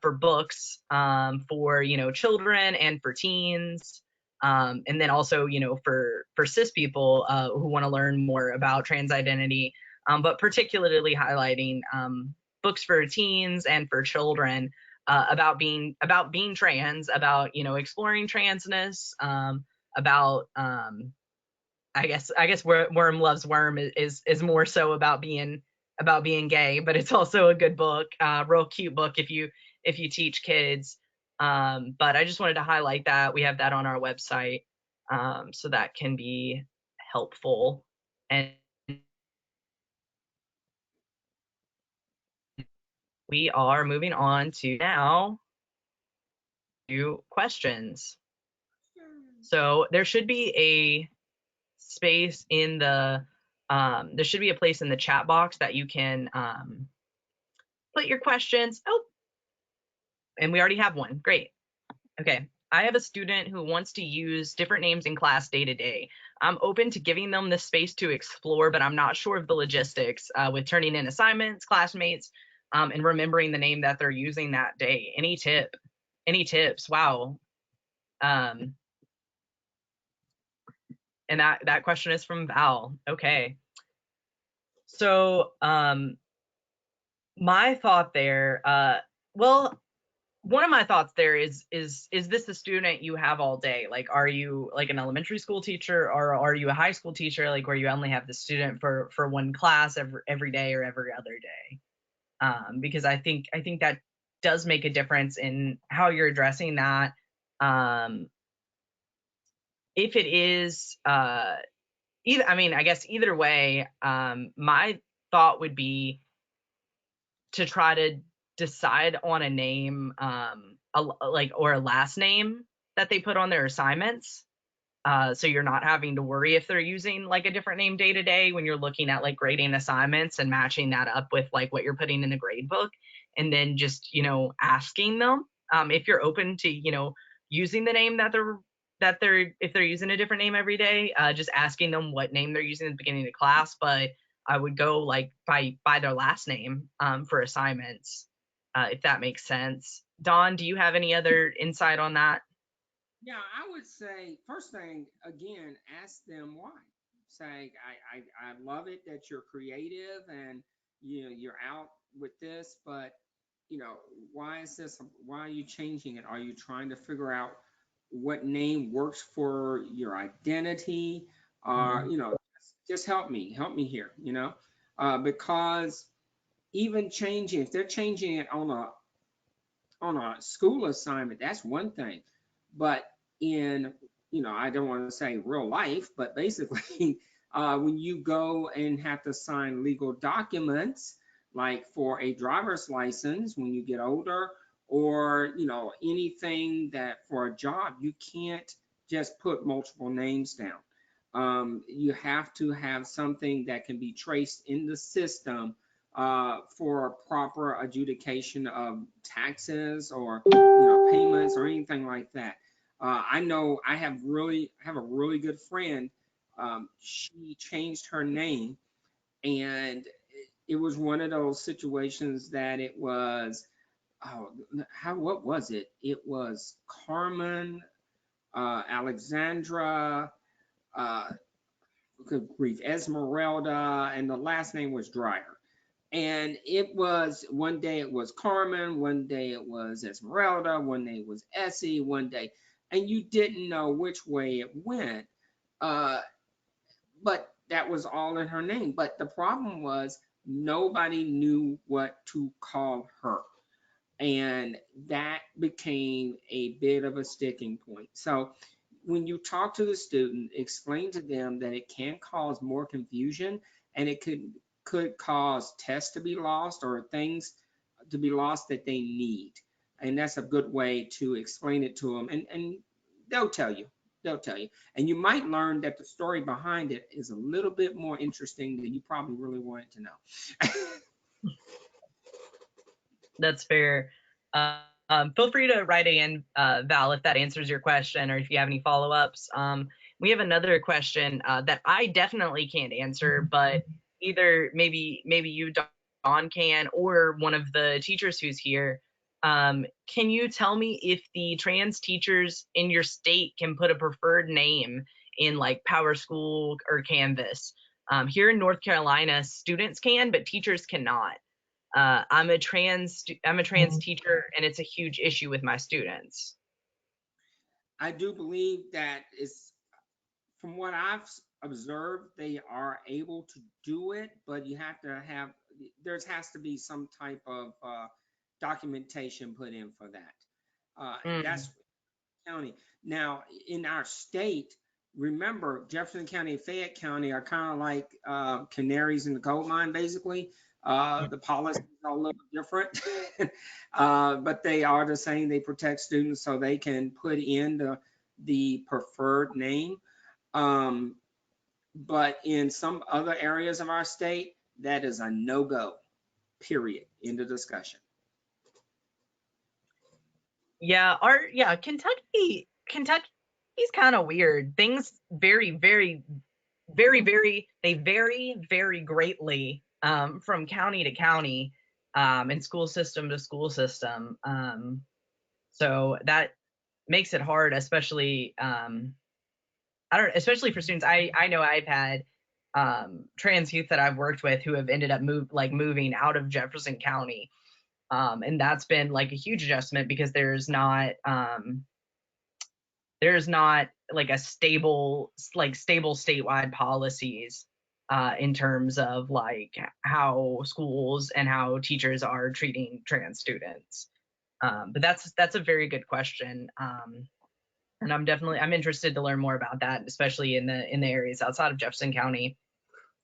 S1: for books for, children and for teens. And then also, for cis people who want to learn more about trans identity, but particularly highlighting books for teens and for children about being trans, about exploring transness, about I guess Worm Loves Worm is more so about being gay, but it's also a good book, real cute book if you teach kids. But I just wanted to highlight that we have that on our website, so that can be helpful. And we are moving on to now to questions. So there should be a space in the there should be a place in the chat box that you can put your questions. Oh, and we already have one. Great. Okay. I have a student who wants to use different names in class day to day. I'm open to giving them the space to explore, but I'm not sure of the logistics with turning in assignments, classmates, and remembering the name that they're using that day. Any tips? Wow. Um, and that question is from Val. Okay. So my thought there, well, one of my thoughts there is this the student you have all day? Like, are you like an elementary school teacher, or are you a high school teacher, like where you only have the student for one class every day or every other day? Because I think that does make a difference in how you're addressing that. If it is either, I mean, I guess either way, my thought would be to try to decide on a name, like, or a last name that they put on their assignments. So you're not having to worry if they're using like a different name day to day when you're looking at like grading assignments and matching that up with like what you're putting in the grade book. And then just, asking them, if you're open to, using the name that they're if they're using a different name every day, just asking them what name they're using at the beginning of the class. But I would go like by their last name for assignments, if that makes sense. Dawn, do you have any other insight on that?
S2: Yeah, I would say first thing again, ask them why. Say, I love it that you're creative and you're out with this, but why is this? Why are you changing it? Are you trying to figure out what name works for your identity?
S1: Mhm.
S2: Just help me here. Because even changing, if they're changing it on a school assignment, that's one thing. But in, I don't want to say real life, but basically, when you go and have to sign legal documents, like for a driver's license when you get older, or, anything that for a job, you can't just put multiple names down. You have to have something that can be traced in the system for proper adjudication of taxes or payments or anything like that. I know I have a really good friend. She changed her name, and it was one of those situations that it was, oh, how what was it? It was Carmen, Alexandra, uh, good grief, Esmeralda, and the last name was Dreyer. And it was one day it was Carmen, one day it was Esmeralda, one day it was Essie, one day, and you didn't know which way it went. Uh, but that was all in her name. But the problem was nobody knew what to call her. And that became a bit of a sticking point. So when you talk to the student, explain to them that it can cause more confusion and it could cause tests to be lost or things to be lost that they need. And that's a good way to explain it to them. And they'll tell you. They'll tell you. And you might learn that the story behind it is a little bit more interesting than you probably really wanted to know.
S1: That's fair. Feel free to write in, Val, if that answers your question or if you have any follow-ups. We have another question that I definitely can't answer, but either maybe you, Dawn, can, or one of the teachers who's here. Can you tell me if the trans teachers in your state can put a preferred name in like Power School or Canvas? Here in North Carolina, students can, but teachers cannot. I'm a trans teacher, and it's a huge issue with my students.
S2: I do believe that it's, from what I've observed, they are able to do it, but you have to have, there has to be some type of documentation put in for that.
S1: Mm,
S2: That's county. Now, in our state, remember, Jefferson County and Fayette County are kind of like canaries in the coal mine, basically. The policies are a little different, but they are the same. They protect students so they can put in the preferred name. Um, but in some other areas of our state, that is a no-go, period. End of discussion.
S1: yeah, Kentucky's kind of weird. Things they vary very greatly from county to county, and school system to school system. So that makes it hard, especially I don't especially for students. I know I've had trans youth that I've worked with who have ended up moving out of Jefferson County. And that's been like a huge adjustment because there's not like a stable statewide policies in terms of like how schools and how teachers are treating trans students. But that's a very good question. And I'm interested to learn more about that, especially in the areas outside of Jefferson County.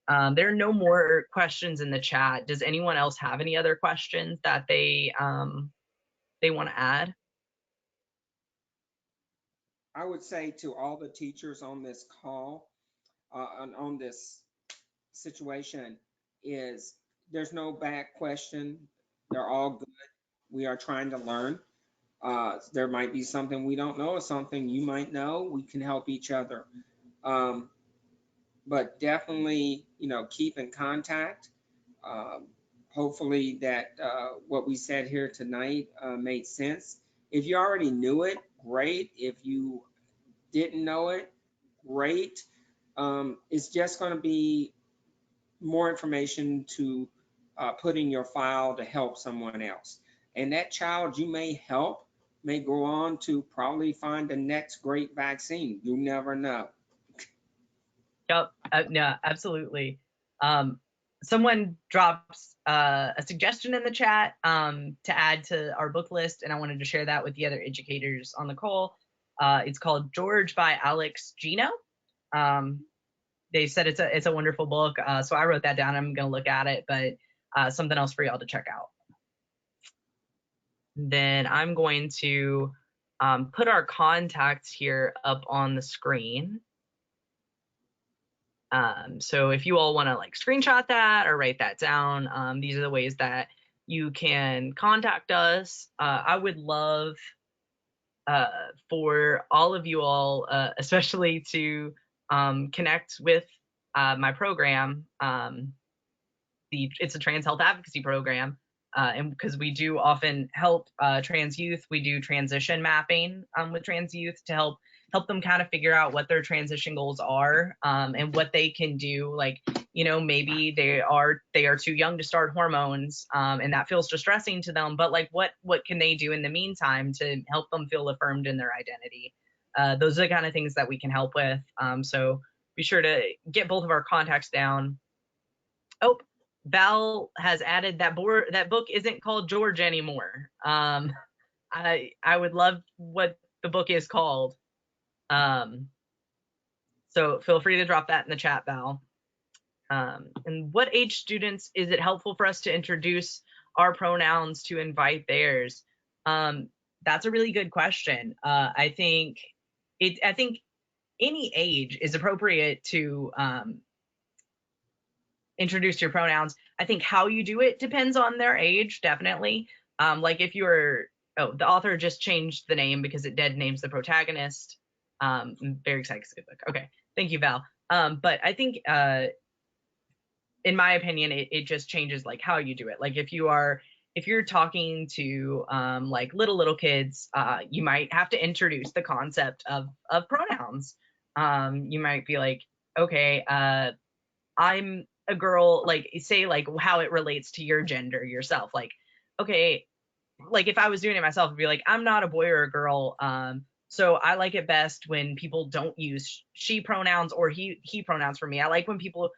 S1: There are no more questions in the chat. Does anyone else have any other questions that they want to add?
S2: I would say to all the teachers on this call, on this situation, is there's no bad question. They're all good. We are trying to learn. There might be something we don't know or something you might know. We can help each other. Um, but definitely, keep in contact. Um, Hopefully that what we said here tonight made sense. If you already knew it, great. If you didn't know it, great. It's just going to be more information to put in your file to help someone else. And that child you may help may go on to probably find the next great vaccine. You never know.
S1: Yep. No, absolutely. Um, Someone drops a suggestion in the chat to add to our book list, and I wanted to share that with the other educators on the call. It's called George by Alex Gino. Um, they said it's a wonderful book, so I wrote that down. I'm gonna look at it, but something else for y'all to check out. Then I'm going to put our contacts here up on the screen. So if you all want to like screenshot that or write that down, these are the ways that you can contact us. I would love for all of you all, especially to connect with my program. It's a trans health advocacy program, and because we do often help trans youth, we do transition mapping with trans youth to help them kind of figure out what their transition goals are, and what they can do. Like, maybe they are too young to start hormones, and that feels distressing to them. But like, what can they do in the meantime to help them feel affirmed in their identity? Those are the kind of things that we can help with. So be sure to get both of our contacts down. Oh, Val has added that book isn't called George anymore. I would love what the book is called. So feel free to drop that in the chat, Val. And what age students is it helpful for us to introduce our pronouns to invite theirs? That's a really good question. I think any age is appropriate to introduce your pronouns. I think how you do it depends on their age, definitely. Like if you're, oh, the author just changed the name because it dead names the protagonist. I'm very excited. It's a good book. Okay, thank you, Val. But I think, in my opinion, it just changes like how you do it. Like if you're talking to like little kids, you might have to introduce the concept of pronouns. You might be like, okay, I'm a girl, like say like how it relates to your gender yourself. Like, okay, like if I was doing it myself, I'd be like, I'm not a boy or a girl. So I like it best when people don't use she pronouns or he pronouns for me. I like when people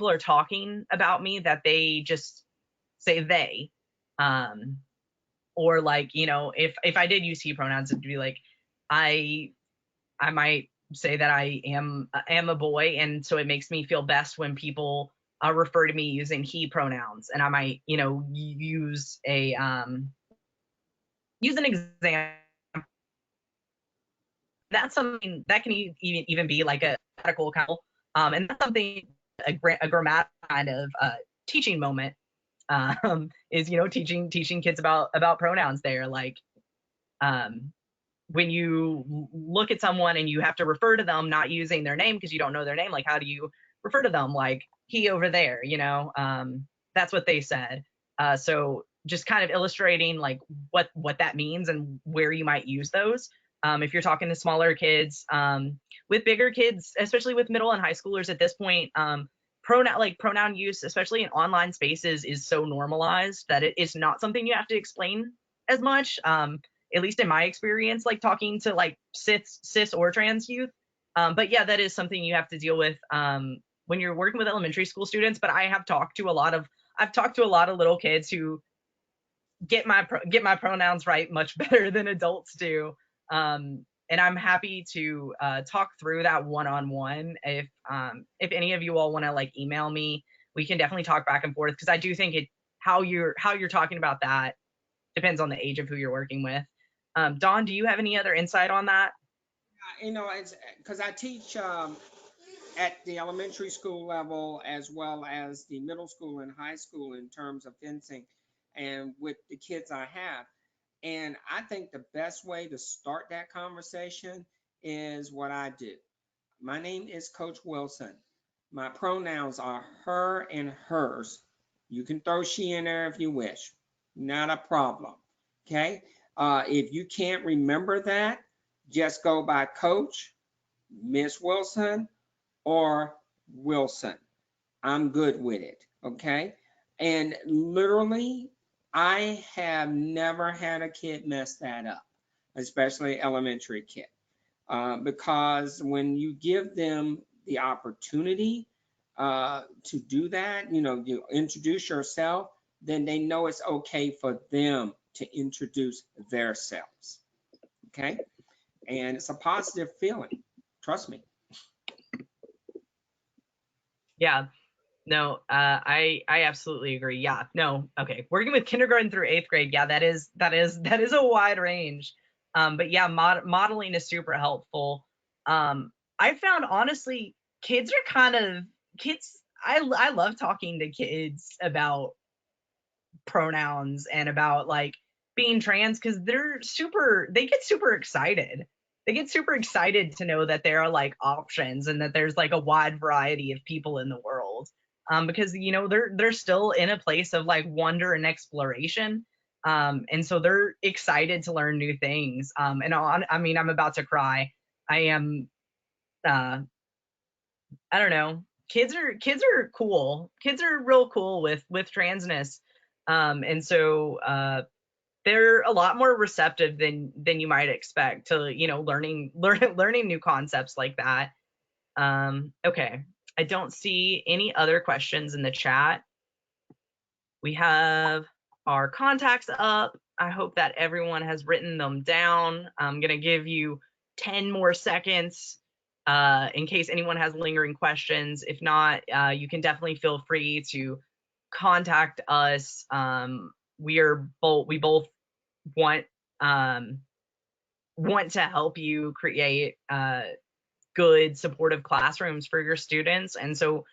S1: are talking about me that they just say they. Um, or like, you know, if I did use he pronouns, it'd be like I I might say that I am a boy, and so it makes me feel best when people refer to me using he pronouns, and I might, you know, use an example. That's something that can even be like a grammatical kind of, and that's something a grammatical kind of teaching moment, is, you know, teaching kids about pronouns there, like um when you look at someone and you have to refer to them not using their name because you don't know their name, like how do you refer to them? Like he over there, you know. That's what they said. So just kind of illustrating like what that means and where you might use those. If you're talking to smaller kids, with bigger kids, especially with middle and high schoolers at this point, pronoun use, especially in online spaces, is so normalized that it is not something you have to explain as much. At least in my experience, like talking to like cis or trans youth. But yeah, that is something you have to deal with when you're working with elementary school students. But I've talked to a lot of little kids who get my pronouns right much better than adults do. And I'm happy to talk through that one on one. If any of you all want to like email me, we can definitely talk back and forth because I do think it how you're talking about that depends on the age of who you're working with. Dawn, do you have any other insight on that?
S2: You know, it's because I teach at the elementary school level as well as the middle school and high school in terms of fencing and with the kids I have. And I think the best way to start that conversation is what I do. My name is Coach Wilson. My pronouns are her and hers. You can throw she in there if you wish. Not a problem. Okay. If you can't remember that, just go by Coach, Miss Wilson, or Wilson. I'm good with it. Okay. And literally, I have never had a kid mess that up, especially elementary kid, because when you give them the opportunity to do that, you know, you introduce yourself, then they know it's okay for them to introduce themselves. Okay. And it's a positive feeling. Trust me.
S1: Yeah, no, I absolutely agree. Yeah, no, okay. Working with kindergarten through eighth grade, yeah, that is a wide range. But yeah, modeling is super helpful. I found honestly, kids are kind of kids. I love talking to kids about pronouns and about like being trans because they get super excited. They get super excited to know that there are like options and that there's like a wide variety of people in the world. Because you know they're still in a place of like wonder and exploration. And so they're excited to learn new things. I mean, I'm about to cry. I am uh I don't know. Kids are cool. Kids are real cool with transness. And so they're a lot more receptive than you might expect to, you know, learning new concepts like that. Okay. I don't see any other questions in the chat. We have our contacts up. I hope that everyone has written them down. I'm going to give you 10 more seconds in case anyone has lingering questions. If not, you can definitely feel free to contact us. We both want um, want to help you create good supportive classrooms for your students. And so